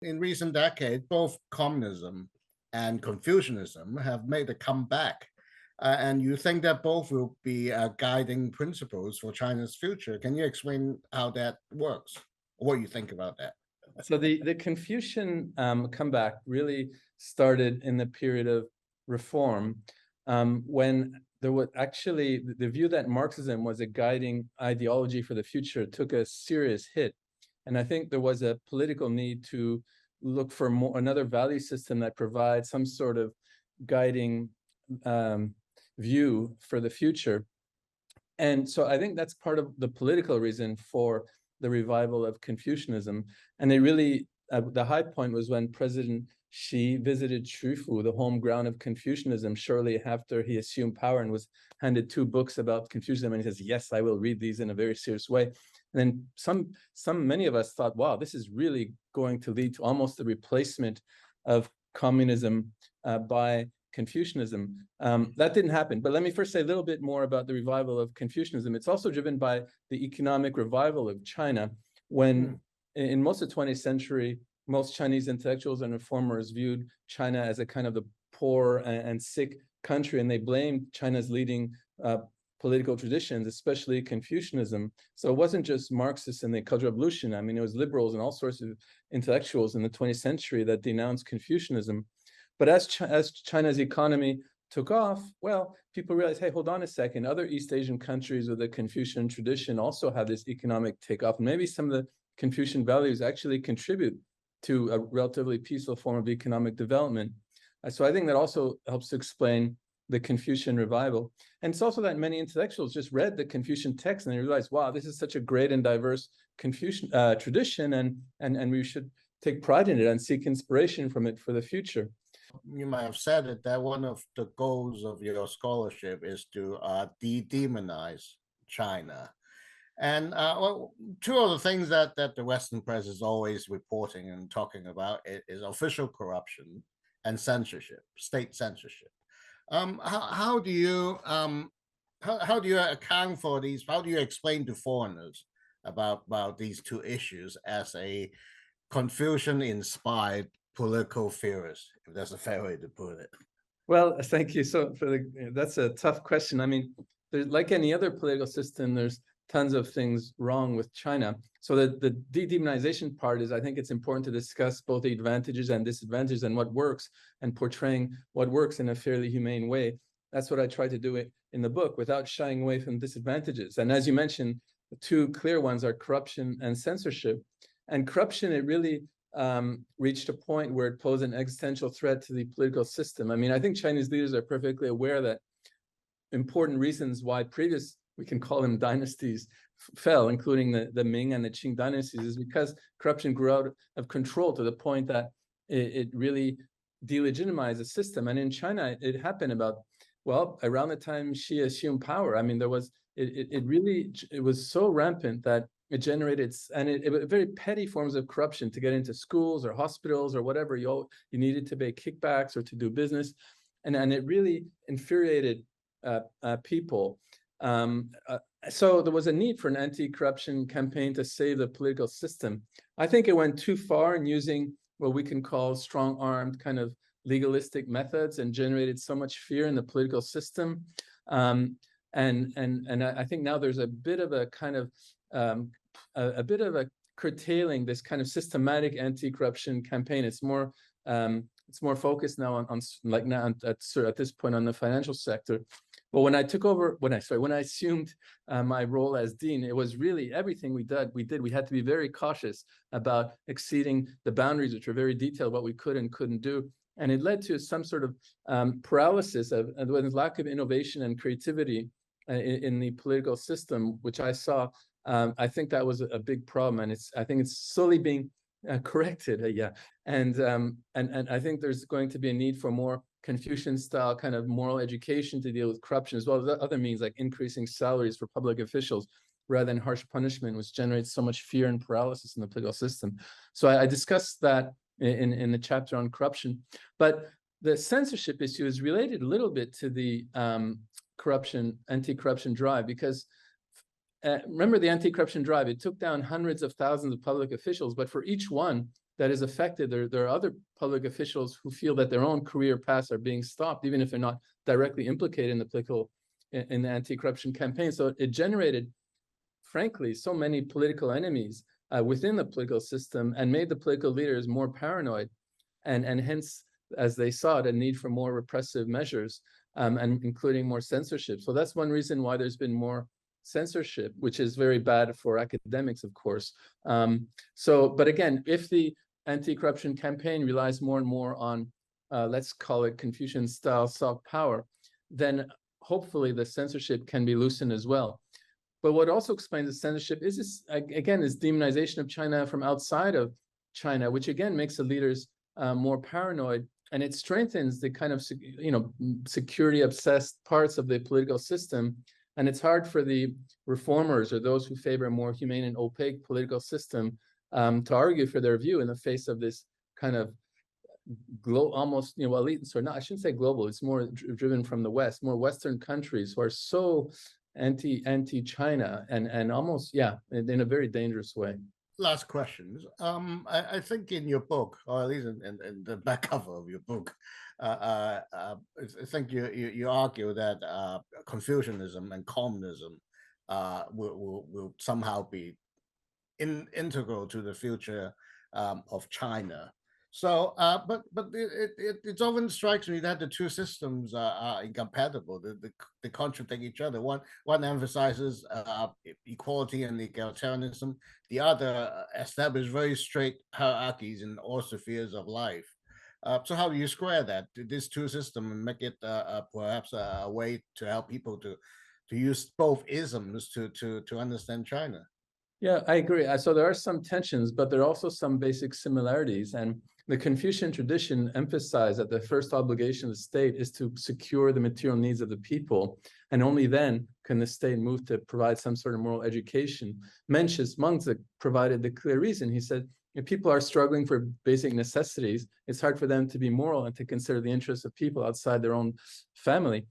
In recent decades, both communism and Confucianism have made a comeback. And you think that both will be guiding principles for China's future. Can you explain how that works? What you think about that? So the Confucian comeback really started in the period of reform, when there was actually the view that Marxism was a guiding ideology for the future took a serious hit. And I think there was a political need to look for another value system that provides some sort of guiding view for the future. And so I think that's part of the political reason for the revival of Confucianism. And it really, the high point was when President Xi visited Qufu, the home ground of Confucianism, shortly after he assumed power, and was handed 2 books about Confucianism. And he says, yes, I will read these in a very serious way. And then many of us thought, wow, this is really going to lead to almost the replacement of communism by Confucianism. That didn't happen. But let me first say a little bit more about the revival of Confucianism. It's also driven by the economic revival of China, when in most of the 20th century, most Chinese intellectuals and reformers viewed China as a kind of the poor and sick country, and they blamed China's leading political traditions, especially Confucianism. So it wasn't just Marxists in the Cultural Revolution. I mean, it was liberals and all sorts of intellectuals in the 20th century that denounced Confucianism. But as China's economy took off, well, people realized, hey, hold on a second. Other East Asian countries with a Confucian tradition also have this economic takeoff. Maybe some of the Confucian values actually contribute to a relatively peaceful form of economic development. So I think that also helps to explain the Confucian revival. And it's also that many intellectuals just read the Confucian text and they realized, wow, this is such a great and diverse Confucian tradition, and we should take pride in it and seek inspiration from it for the future. You might have said it that one of the goals of your scholarship is to de-demonize China. And well, 2 of the things that the Western press is always reporting and talking about is official corruption and censorship, state censorship. How do you how do you account for these? How do you explain to foreigners about these 2 issues as a Confucian-inspired political theorist, if that's a fair way to put it? Well, thank you. So that's a tough question. I mean, there's, like any other political system, there's tons of things wrong with China. So the de-demonization part is, I think it's important to discuss both the advantages and disadvantages and what works, and portraying what works in a fairly humane way. That's what I try to do in the book without shying away from disadvantages. And as you mentioned, the 2 clear ones are corruption and censorship. And corruption, it really reached a point where it posed an existential threat to the political system. I mean, I think Chinese leaders are perfectly aware that important reasons why previous, we can call them dynasties, fell, including the Ming and the Qing dynasties, is because corruption grew out of control to the point that it really delegitimized the system. And in China, it happened around the time Xi assumed power. I mean, there was, it was so rampant that it generated very petty forms of corruption to get into schools or hospitals or whatever. You needed to pay kickbacks or to do business, and it really infuriated people. So there was a need for an anti-corruption campaign to save the political system. I think it went too far in using what we can call strong-armed kind of legalistic methods, and generated so much fear in the political system. And I think now there's a bit of a kind of a bit of a curtailing this kind of systematic anti-corruption campaign. It's more focused now at this point on the financial sector. But when I took over, when I assumed my role as dean, it was really everything we did. We had to be very cautious about exceeding the boundaries, which were very detailed, what we could and couldn't do. And it led to some sort of paralysis of lack of innovation and creativity in the political system, which I saw. I think that was a big problem, and I think it's slowly being corrected. And I think there's going to be a need for more Confucian-style kind of moral education to deal with corruption, as well as other means like increasing salaries for public officials rather than harsh punishment, which generates so much fear and paralysis in the political system. So I discussed that in the chapter on corruption. But the censorship issue is related a little bit to the anti-corruption drive, because remember the anti-corruption drive, it took down hundreds of thousands of public officials, but for each one, that is affected. There are other public officials who feel that their own career paths are being stopped, even if they're not directly implicated in the anti-corruption campaign. So it generated, frankly, so many political enemies within the political system, and made the political leaders more paranoid, and hence, as they saw it, a need for more repressive measures, and including more censorship. So that's one reason why there's been more censorship, which is very bad for academics, of course. But again, if the anti-corruption campaign relies more and more on, let's call it Confucian-style soft power, then hopefully the censorship can be loosened as well. But what also explains the censorship is this, again, this demonization of China from outside of China, which again makes the leaders more paranoid, and it strengthens the kind of security-obsessed parts of the political system. And it's hard for the reformers or those who favor a more humane and opaque political system to argue for their view in the face of this kind of almost, elite, so not, I shouldn't say global, it's more driven from the West, more Western countries who are so anti-China and almost, in a very dangerous way. Last questions. I think in your book, or at least in the back cover of your book, I think you argue that Confucianism and communism will somehow be integral to the future of China. So, but it often strikes me that the two systems are incompatible. They contradict each other. One emphasizes equality and egalitarianism. The other establishes very strict hierarchies in all spheres of life. So, how do you square that? These two systems and make it perhaps a way to help people to use both isms to understand China? Yeah, I agree. So there are some tensions, but there are also some basic similarities. And the Confucian tradition emphasized that the first obligation of the state is to secure the material needs of the people. And only then can the state move to provide some sort of moral education. Mencius Mengzi provided the clear reason. He said, if people are struggling for basic necessities, it's hard for them to be moral and to consider the interests of people outside their own family.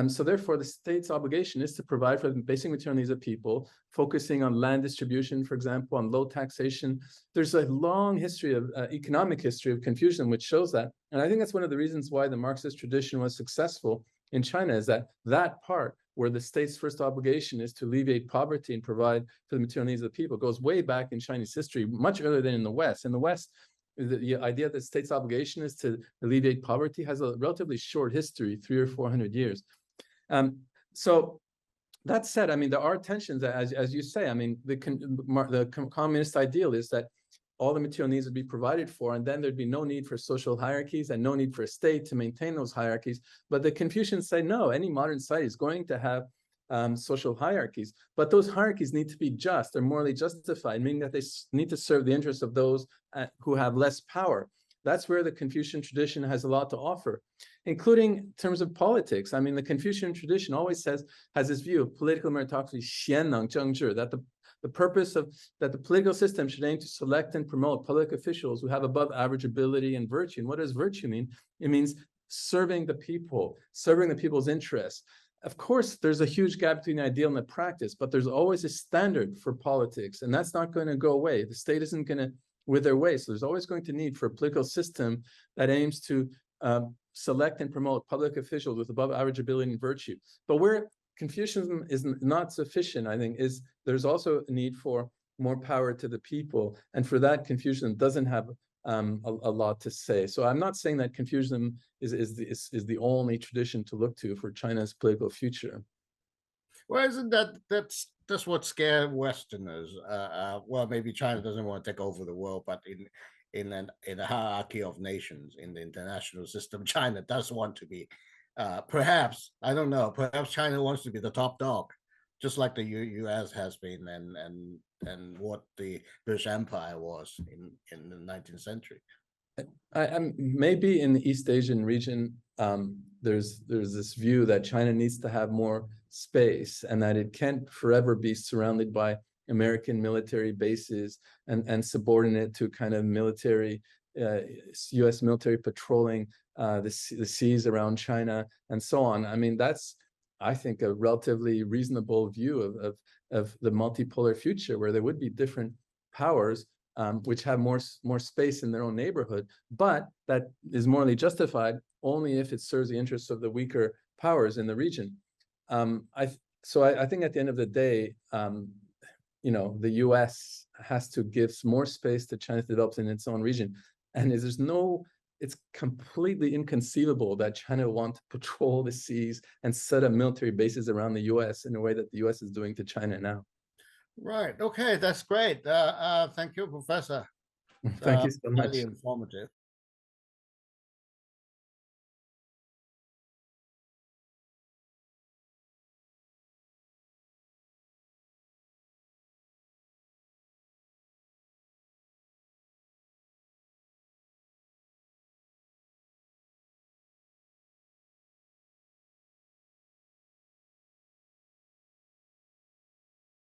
So therefore, the state's obligation is to provide for the basic material needs of people, focusing on land distribution, for example, on low taxation. There's a long history of economic history of Confucianism, which shows that. And I think that's one of the reasons why the Marxist tradition was successful in China, is that part where the state's first obligation is to alleviate poverty and provide for the material needs of the people goes way back in Chinese history, much earlier than in the West. In the West, the idea that the state's obligation is to alleviate poverty has a relatively short history, 300 or 400 years. So that said, I mean, there are tensions, as you say. I mean, the communist ideal is that all the material needs would be provided for, and then there'd be no need for social hierarchies and no need for a state to maintain those hierarchies. But the Confucians say, no, any modern society is going to have social hierarchies, but those hierarchies need to be just or morally justified, meaning that they need to serve the interests of those who have less power. That's where the Confucian tradition has a lot to offer, including in terms of politics. I mean, the Confucian tradition always has this view of political meritocracy, 贤能政治, that the purpose of that the political system should aim to select and promote public officials who have above average ability and virtue. And what does virtue mean? It means serving the people, serving the people's interests. Of course, there's a huge gap between the ideal and the practice, but there's always a standard for politics, and that's not going to go away. The state isn't going to wither away. So there's always going to need for a political system that aims to select and promote public officials with above average ability and virtue. But where Confucianism is not sufficient, I think, is there's also a need for more power to the people. And for that, Confucianism doesn't have a lot to say. So I'm not saying that Confucianism is the only tradition to look to for China's political future. Well, isn't that's what scared Westerners? Well, maybe China doesn't want to take over the world, but in a hierarchy of nations in the international system, China does want to be. Perhaps, I don't know. Perhaps China wants to be the top dog, just like the U.S. has been, and what the British Empire was in the 19th century. Maybe in the East Asian region, there's this view that China needs to have more space and that it can't forever be surrounded by American military bases and subordinate to kind of military, U.S. military patrolling the seas around China and so on. I mean, that's, I think, a relatively reasonable view of the multipolar future, where there would be different powers which have more space in their own neighborhood, but that is morally justified only if it serves the interests of the weaker powers in the region. So I think at the end of the day, you know, the U.S. has to give more space to China to develop in its own region, and it's completely inconceivable that China want to patrol the seas and set up military bases around the U.S. in a way that the U.S. is doing to China now. Right. Okay, that's great. Thank you, Professor. Thank you so much. Highly informative.